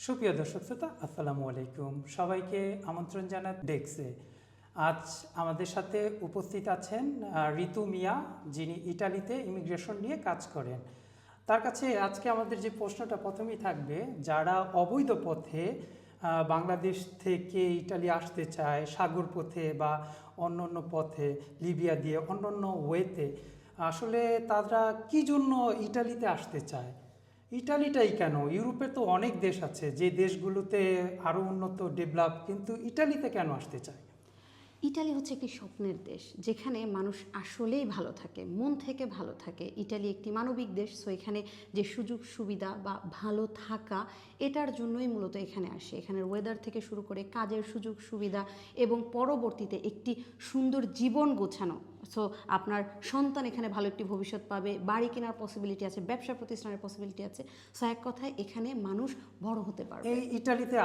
সুপ্রিয় দর্শক শ্রোতা, আসসালামু আলাইকুম। সবাইকে আমন্ত্রণ জানাই ডেস্কে। আজ আমাদের সাথে উপস্থিত আছেন ঋতু মিয়া, যিনি ইটালিতে ইমিগ্রেশন নিয়ে কাজ করেন। তার কাছে আজকে আমাদের যে প্রশ্নটা প্রথমেই থাকবে, যারা অবৈধ পথে বাংলাদেশ থেকে ইটালি আসতে চায়, সাগর পথে বা অন্য অন্য পথে, লিবিয়া দিয়ে অন্য অন্য ওয়েতে, আসলে তারা কী জন্য ইটালিতে আসতে চায়? ইটালিটাই কেন? ইউরোপে তো অনেক দেশ আছে যে দেশগুলোতে আরও উন্নত ডেভেলপ, কিন্তু ইটালিতে কেন আসতে চায়? ইটালি হচ্ছে একটি স্বপ্নের দেশ, যেখানে মানুষ আসলেই ভালো থাকে, মন থেকে ভালো থাকে। ইটালি একটি মানবিক দেশ, সো এখানে যে সুযোগ সুবিধা বা ভালো থাকা, এটার জন্যই মূলত এখানে আসে। এখানের ওয়েদার থেকে শুরু করে কাজের সুযোগ সুবিধা এবং পরবর্তীতে একটি সুন্দর জীবন গোছানো। সো আপনার সন্তান এখানে ভালো একটি ভবিষ্যৎ পাবে, বাড়ি কেনার পসিবিলিটি আছে, ব্যবসা প্রতিষ্ঠানের পসিবিলিটি আছে। সো এক কথায় এখানে মানুষ বড় হতে পারবে। এই ইটালিতে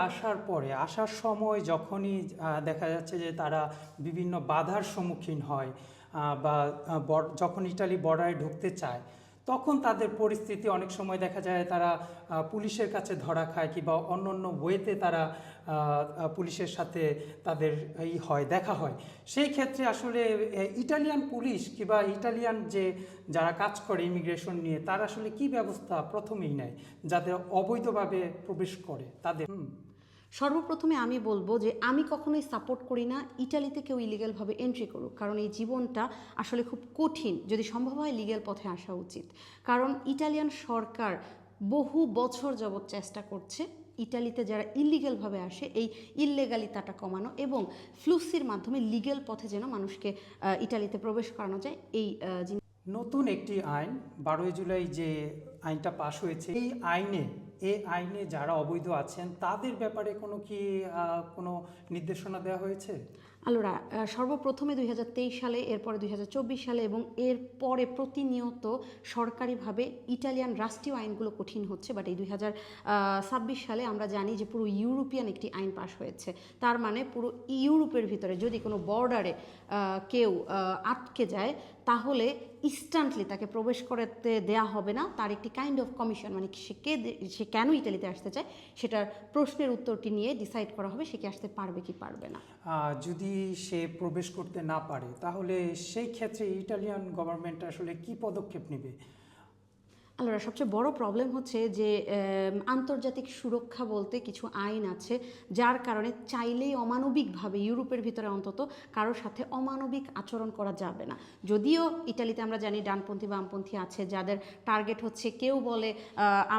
আসার সময় যখনই দেখা যাচ্ছে যে তারা বিভিন্ন বাধার সম্মুখীন হয়, যখন ইটালি বর্ডারে ঢুকতে চায়, তখন তাদের পরিস্থিতি অনেক সময় দেখা যায় তারা পুলিশের কাছে ধরা খায়, কিংবা অন্য অন্য ওয়েতে তারা পুলিশের সাথে তাদের দেখা হয়। সেই ক্ষেত্রে আসলে ইটালিয়ান পুলিশ কিংবা ইটালিয়ান যারা কাজ করে ইমিগ্রেশন নিয়ে, তারা আসলে কি ব্যবস্থা প্রথমেই নেয় যাদের অবৈধভাবে প্রবেশ করে তাদের? সর্বপ্রথমে আমি বলবো যে আমি কখনোই সাপোর্ট করি না ইটালিতে কেউ ইলিগ্যালভাবে এন্ট্রি করুক, কারণ এই জীবনটা আসলে খুব কঠিন। যদি সম্ভব হয় লিগ্যাল পথে আসা উচিত, কারণ ইটালিয়ান সরকার বহু বছর যাবৎ চেষ্টা করছে ইটালিতে যারা ইলিগ্যালভাবে আসে এই ইললেগালিতাটা কমানো এবং ফ্লুসির মাধ্যমে লিগ্যাল পথে যেন মানুষকে ইটালিতে প্রবেশ করানো যায়। এই নতুন একটি আইন 12 জুলাই যে আইনটা পাশ হয়েছে, এই আইনে যারা অবৈধ আছেন তাদের ব্যাপারে কোনো নির্দেশনা দেওয়া হয়েছে? আলোরা, সর্বপ্রথমে 2023 সালে, এরপরে 2024 সালে এবং এরপরে প্রতিনিয়ত সরকারিভাবে ইটালিয়ান রাষ্ট্রীয় আইনগুলো কঠিন হচ্ছে। বাট এই 2026 সালে আমরা জানি যে পুরো ইউরোপিয়ান একটি আইন পাশ হয়েছে। তার মানে পুরো ইউরোপের ভিতরে যদি কোনো বর্ডারে কেউ আটকে যায়, তাহলে ইনস্ট্যান্টলি তাকে প্রবেশ করতে দেয়া হবে না। তার একটি কাইন্ড অফ কমিশন, মানে সে কেন ইটালিতে আসতে চায় সেটার প্রশ্নের উত্তরটি নিয়ে ডিসাইড করা হবে সে কি আসতে পারবে কি পারবে না। যদি সে প্রবেশ করতে না পারে, তাহলে সেই ক্ষেত্রে ইটালিয়ান গভর্নমেন্ট আসলে কি পদক্ষেপ নেবে? আল্লাহ, সবচেয়ে বড় প্রবলেম হচ্ছে যে আন্তর্জাতিক সুরক্ষা বলতে কিছু আইন আছে, যার কারণে চাইলেই অমানবিকভাবে ইউরোপের ভিতরে অন্তত কারোর সাথে অমানবিক আচরণ করা যাবে না। যদিও ইটালিতে আমরা জানি ডানপন্থী বামপন্থী আছে, যাদের টার্গেট হচ্ছে, কেউ বলে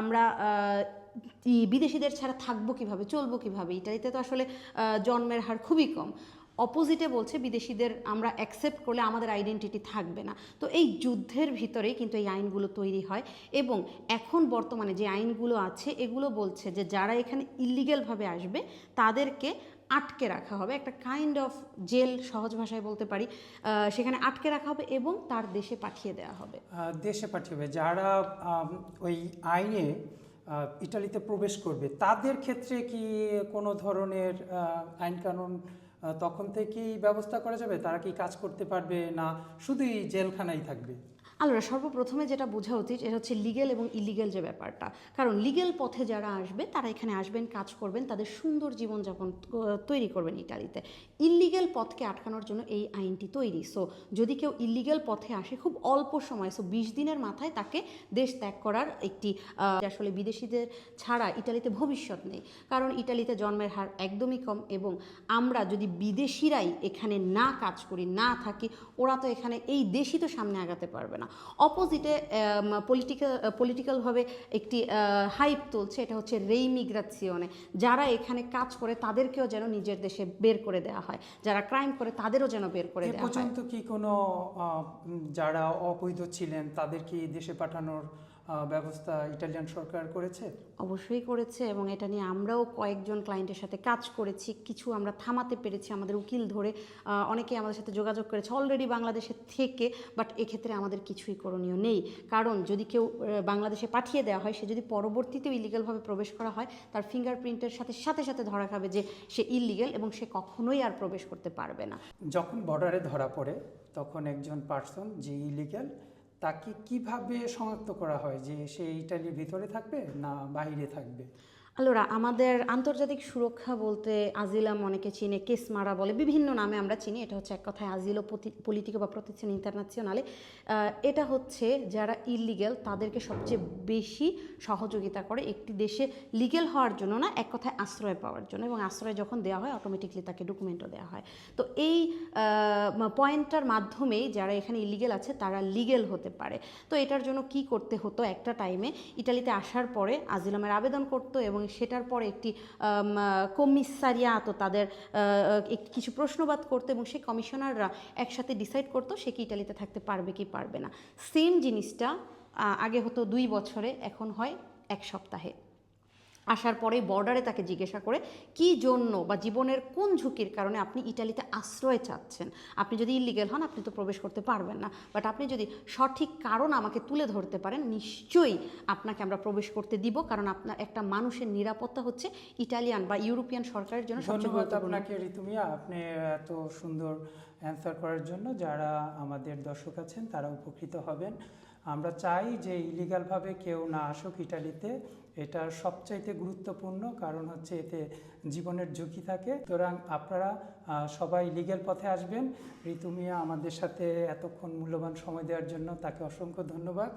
আমরা বিদেশিদের ছাড়া থাকবো কিভাবে, চলবো কিভাবে। ইটালিতে তো আসলে জন্মের হার খুবই কম। অপোজিটে বলছে বিদেশিদের আমরা অ্যাকসেপ্ট করলে আমাদের আইডেন্টিটি থাকবে না। তো এই যুদ্ধের ভিতরেই কিন্তু এই আইনগুলো তৈরি হয় এবং এখন বর্তমানে যে আইনগুলো আছে এগুলো বলছে যে যারা এখানে ইলিগ্যালভাবে আসবে তাদেরকে আটকে রাখা হবে, একটা কাইন্ড অফ জেল সহজ ভাষায় বলতে পারি, সেখানে আটকে রাখা হবে এবং তার দেশে পাঠিয়ে দেওয়া হবে। দেশে পাঠিয়ে যারা ওই আইনে ইটালিতে প্রবেশ করবে, তাদের ক্ষেত্রে কি কোনো ধরনের আইন কানুন তখন থেকেই ব্যবস্থা করা যাবে? তারা কি কাজ করতে পারবে, না শুধুই জেলখানায় থাকবে? আলোরা, সর্বপ্রথমে যেটা বোঝা উচিত এটা হচ্ছে লিগেল এবং ইলিগেল যে ব্যাপারটা। কারণ লিগেল পথে যারা আসবে তারা এখানে আসবেন, কাজ করবেন, তাদের সুন্দর জীবনযাপন তৈরি করবেন ইটালিতে। ইলিগেল পথকে আটকানোর জন্য এই আইনটি তৈরি। সো যদি কেউ ইলিগেল পথে আসে খুব অল্প সময়, সো 20 দিনের মাথায় তাকে দেশ ত্যাগ করার একটি, আসলে বিদেশিদের ছাড়া ইটালিতে ভবিষ্যৎ নেই। কারণ ইটালিতে জন্মের হার একদমই কম এবং আমরা যদি বিদেশিরাই এখানে না কাজ করি, না থাকি, ওরা তো এখানে এই দেশই তো সামনে আগাতে পারবে না। অপোজিটে পলিটিক্যালভাবে একটি হাইপ তুলছে, এটা হচ্ছে রেইমিগ্রাসিওনে। যারা এখানে কাজ করে তাদেরকেও যেন নিজের দেশে বের করে দেওয়া হয়, যারা ক্রাইম করে তাদেরও যেন বের করে দেওয়া হয়। এ পর্যন্ত কি কোনো যারা অবৈধ ছিলেন তাদেরকে দেশে পাঠানোর ব্যবস্থা ইটালিয়ান সরকার করেছে? অবশ্যই করেছে এবং এটা নিয়ে আমরাও কয়েকজন ক্লায়েন্টের সাথে কাজ করেছি। কিছু আমরা থামাতে পেরেছি আমাদের উকিল ধরে, অনেকে আমাদের সাথে যোগাযোগ করেছে অলরেডি বাংলাদেশের থেকে। বাট এক্ষেত্রে আমাদের কিছুই করণীয় নেই, কারণ যদি কেউ বাংলাদেশে পাঠিয়ে দেওয়া হয়, সে যদি পরবর্তীতেও ইলিগালভাবে প্রবেশ করা হয়, তার ফিঙ্গারপ্রিন্টের সাথে সাথে ধরা খাবে যে সে ইলিগাল এবং সে কখনোই আর প্রবেশ করতে পারবে না। যখন বর্ডারে ধরা পড়ে তখন একজন পার্সন যে ইলিগাল, তাকে কিভাবে শনাক্ত করা হয় যে সে ইটালির ভিতরে থাকবে না বাইরে থাকবে? আলোরা, আমাদের আন্তর্জাতিক সুরক্ষা বলতে আজিলাম অনেকে চিনে, কেসমারা বলে, বিভিন্ন নামে আমরা চিনি। এটা হচ্ছে এক কথায় আজিলো পলিটিকো বা প্রোটেকশন ইন্টারন্যাশনালে। এটা হচ্ছে যারা ইলিগ্যাল তাদেরকে সবচেয়ে বেশি সহযোগিতা করে একটি দেশে লিগ্যাল হওয়ার জন্য, না, এক কথায় আশ্রয় পাওয়ার জন্য। এবং আশ্রয় যখন দেওয়া হয় অটোমেটিকলি তাকে ডকুমেন্টও দেওয়া হয়। তো এই পয়েন্টটার মাধ্যমেই যারা এখানে ইলিগ্যাল আছে তারা লিগ্যাল হতে পারে। তো এটার জন্য কি করতে হতো, একটা টাইমে ইটালিতে আসার পরে আজিলামের আবেদন করতো এবং সেটার পরে একটি কমিসারিয়াত তাদের কিছু প্রশ্নবাদ করতো এবং সেই কমিশনাররা একসাথে ডিসাইড করতো সে কি ইটালিতে থাকতে পারবে কি পারবে না। সেম জিনিসটা আগে হতো 2 বছরে, এখন হয় 1 সপ্তাহে। আসার পরেই বর্ডারে তাকে জিজ্ঞাসা করে কি জন্য বা জীবনের কোন ঝুঁকির কারণে আপনি ইটালিতে আশ্রয় চাচ্ছেন। আপনি যদি ইলিগ্যাল হন আপনি তো প্রবেশ করতে পারবেন না, বাট আপনি যদি সঠিক কারণ আমাকে তুলে ধরতে পারেন নিশ্চয়ই আপনাকে আমরা প্রবেশ করতে দিব, কারণ আপনার একটা মানুষের নিরাপত্তা হচ্ছে ইটালিয়ান বা ইউরোপিয়ান সরকারের জন্য সবচেয়ে ধন্যবাদ গুরুত্বপূর্ণ। আপনাকে ঋতু মিয়া, আপনি এত সুন্দর অ্যান্সার করার জন্য। যারা আমাদের দর্শক আছেন তারা উপকৃত হবেন। আমরা চাই যে ইলিগালভাবে কেউ না আসুক ইটালিতে, এটা সবচাইতে গুরুত্বপূর্ণ, কারণ হচ্ছে এতে জীবনের ঝুঁকি থাকে। সুতরাং আপনারা সবাই লিগ্যাল পথে আসবেন। ঋতু মিয়া আমাদের সাথে এতক্ষণ মূল্যবান সময় দেওয়ার জন্য তাকে অসংখ্য ধন্যবাদ।